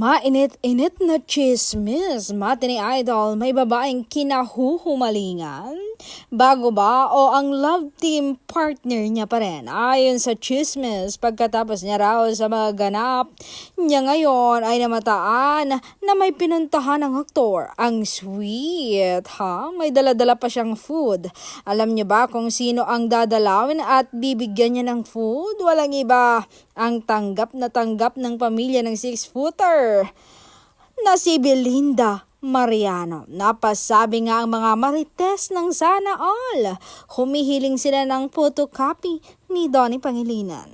Mainit-init na chismis, mati ni Idol, may babaeng kinahuhumalingan? Bago ba o ang love team partner niya pa rin? Ayon sa chismis, pagkatapos niya raw sa mga ganap niya ngayon ay namataan na may pinuntahan ng aktor. Ang sweet, ha? May dala-dala pa siyang food. Alam niyo ba kung sino ang dadalawin at bibigyan niya ng food? Walang iba, ang tanggap ng pamilya ng 6-footer na si Belinda Mariano. Napasabi nga ang mga marites ng Sana All. Humihiling sila ng photocopy ni Donnie Pangilinan.